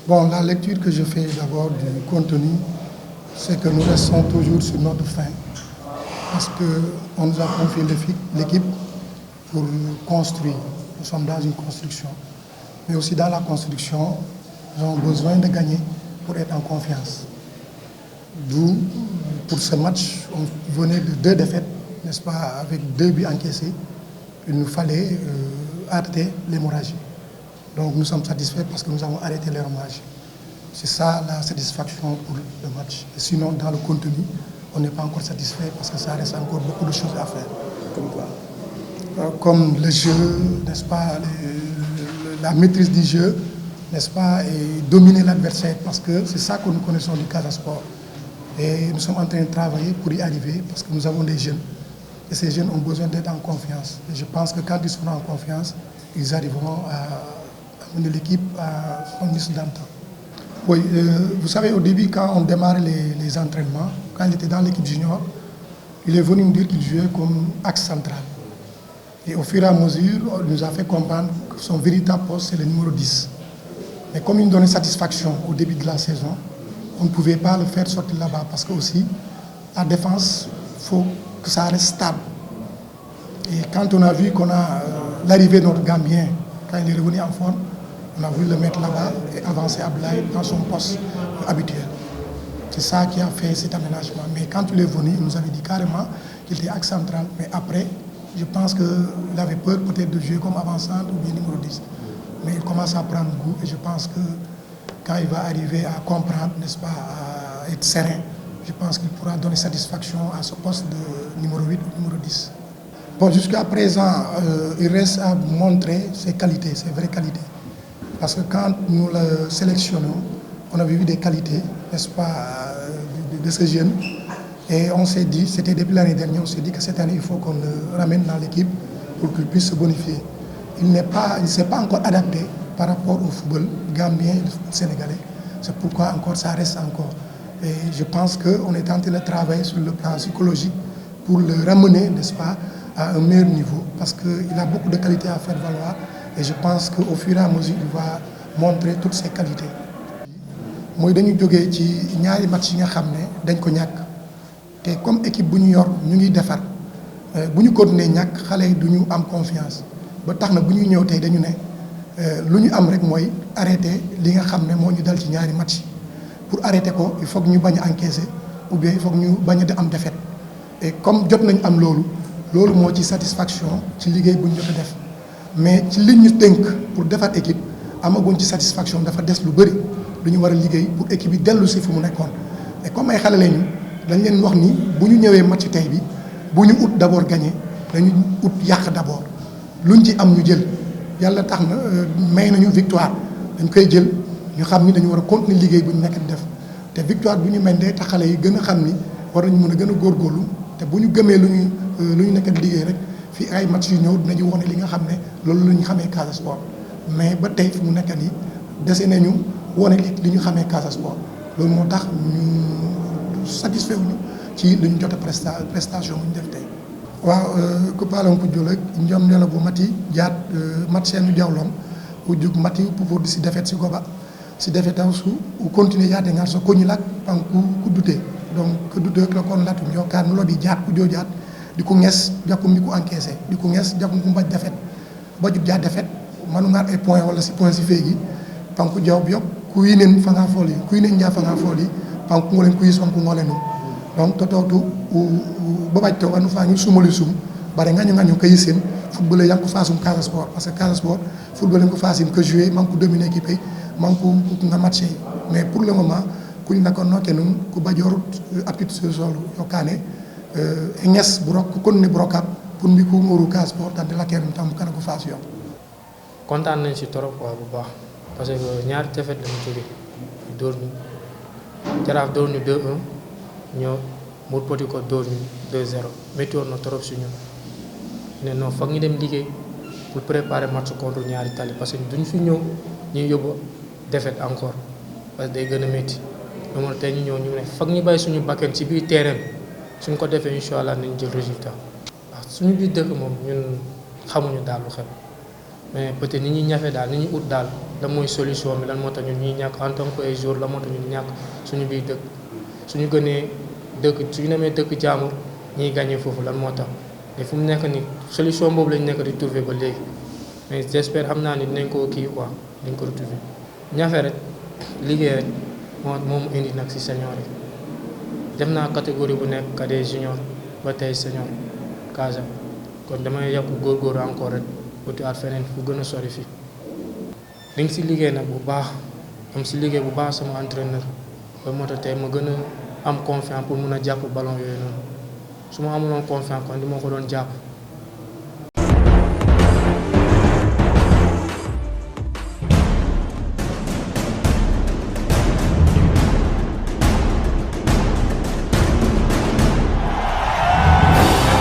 Bon, la lecture que je fais d'abord du contenu, c'est que nous restons toujours sur notre faim. Parce qu'on nous a confié l'équipe pour construire. Nous sommes dans une construction. Mais aussi dans la construction, nous avons besoin de gagner pour être en confiance. D'où, pour ce match, on venait de 2 défaites, n'est-ce pas, avec 2 buts encaissés. Il nous fallait arrêter l'hémorragie. Donc nous sommes satisfaits parce que nous avons arrêté l'hémorragie. C'est ça la satisfaction pour le match. Et sinon, dans le contenu, on n'est pas encore satisfait parce que ça reste encore beaucoup de choses à faire. Comme quoi? Comme le jeu, n'est-ce pas, la maîtrise du jeu, n'est-ce pas, et dominer l'adversaire, parce que c'est ça que nous connaissons du Casa Sport. Et nous sommes en train de travailler pour y arriver parce que nous avons des jeunes. Et ces jeunes ont besoin d'être en confiance. Et je pense que quand ils seront en confiance, ils arriveront à mener l'équipe à son issue d'antan. Oui, vous savez, au début, quand on démarre les entraînements, quand il était dans l'équipe junior, il est venu nous dire qu'il jouait comme axe central. Et au fur et à mesure, il nous a fait comprendre que son véritable poste, c'est le numéro 10. Mais comme il nous donnait satisfaction au début de la saison, on ne pouvait pas le faire sortir là-bas parce que aussi, la défense, il faut que ça reste stable. Et quand on a vu qu'on a l'arrivée de notre Gambien, quand il est revenu en forme, on a voulu le mettre là-bas et avancer Ablaye dans son poste habituel. C'est ça qui a fait cet aménagement. Mais quand il est venu, il nous avait dit carrément qu'il était axe central. Mais après, je pense qu'il avait peur peut-être de jouer comme avant-centre ou bien numéro 10. Mais il commence à prendre goût et je pense que quand il va arriver à comprendre, n'est-ce pas, à être serein, je pense qu'il pourra donner satisfaction à ce poste de numéro 8 ou numéro 10. Bon, jusqu'à présent, il reste à montrer ses qualités, ses vraies qualités. Parce que quand nous le sélectionnons, on avait vu des qualités, n'est-ce pas, de ce jeune. Et on s'est dit, c'était depuis l'année dernière, on s'est dit que cette année, il faut qu'on le ramène dans l'équipe pour qu'il puisse se bonifier. Il ne s'est pas encore adapté par rapport au football gambien et au football sénégalais. C'est pourquoi encore ça reste encore. Et je pense qu'on est en train de travailler sur le plan psychologique pour le ramener, n'est-ce pas, à un meilleur niveau. Parce qu'il a beaucoup de qualités à faire valoir. Et je pense qu'au fur et à mesure, il va montrer toutes ses qualités. Moi, dañu jógee ci ñaari match yi nga xam ne dañ ko ñàkk te comme équipe bu ñu yor ñu ngi defar bu ñu continuer ñàkk xale yi du ñu am confiance ba tax na bu ñuy ñëw tey dañu ne lu ñu am rek mooy arrêter li nga xam ne moo ñu dal ci ñaari match pour arrêter ko il faut que ñu bañ a encaisser ou bien il faut que ñu bañ a am défaite et comme jot nañ am loolu moo ci satisfaction ci liggéey bu ñu jot a def mais ci li ñu tënk pour defar équipe amaguñ ci satisfaction dafa des lu bëri lu ñu war a liggéey pour équipe bi dellu si fu mu nekkoon et comme ay xale lañu dañ leen wax ni bu ñu ñëwee match tey bi bu ñu ut d'abord gagné dañu ut yàq d'abord luñ ci am ñu jël yàlla tax na may nañu victoire dañ koy jël ñu xam ni dañu war a continuer liggéey bu ñu nekk di def te victoire bu ñu may day tax xale yi gën a xam ni war nañu mën a gën a góorgóorlu te bu ñu gëmee lu ñu nekk di liggéey rek fii ay match yu ñëw dinañu wone li nga xam ne loolu la ñu xamee Casa Sport mais ba tey fu mu nekk nii dese nañu wone li ñu xamee Casa Sport loolu moo tax ñu satisfait wuñu ci li ñu jot a prestation bu ñu def tey. waaw ko paalon ko jolek njom nela bo mati jaat mat seenu jawlom o jug mati pour si defet si goba si defet aw su o continuer yaade ngar so koñilak pan ku dute donc ko dute ko kon latu ñoo kan lo di jaat ku jojaat di ko nges jakkum di ko encaisser di ko nges jakkum ko mbaj defet ba jub jaat defet manu ngar ay point wala si point si feegi pan ko jaw biok ku yinen fa nga foli ku yinen ja fa nga foli pan ko ngolen ku yison ko ngolenu donc tototu babaj to anu fa ñu sumali sum bare ngañu kay sen football yank fa sum Casa Sport parce que Casa Sport football yank fa sim que jouer man ko dominer équipe man ko nga match mais pour le moment kuñ na ko noké num ku bajor apit sur solo yokane nges brok kon ni brokap pour mi ko ngoru Casa Sport tan la kër tam kan ko faas yo kontaan nañ ci torop quoi bu baax parce que ñaar défaite lañu jóge door ñu Jaraaf door ñu 2-1 ñoo Mour Petit ko door ñu 2-0 métti woon na trop si ñun ne non foog ñu dem liggéey pour préparer match contre ñaari tali parce que duñ fi ñëw ñuy yóbbu défaite encore parce que day gën a métti loolu tey ñu ñëw ñu ne foog ñu bàyyi suñu bakkan ci biir terrain suñ ko defee incha allah nañ jël résultat waaw suñu biir dëkk moom ñun xamuñu daal lu xew mais peut-être ni ñuy ñafe daal ni ñuy ut daal lan mooy solution bi lan moo tax ñun ñuy ñàkk en tant que ay joueurs lan moo tax ñun ñàkk suñu biir dëkk suñu gënee dëkk suñu demee dëkk jaamur ñiy gagné foofu lan moo tax te fu mu nekk ni solution boobu lañ nekk di trouver ba léegi mais j'espère xam naa ni dinañ ko kii quoi dinañ ko retrouver ñafe rek liggéey rek moo mu indi nag si senior yi dem naa catégorie bu nekk cadet junior ba tey senior Casa kon damay yokk góorgóorlu encore rek uti at feneen fu gën a sori fii dañ si liggéey nag bu baax am si liggéey bu baax sama entraîneur ba moo tax tey ma gën a am confiance pour mun a jàpp ballon yooyu noonu su ma amuloon confiance kon di ma ko doon jàpp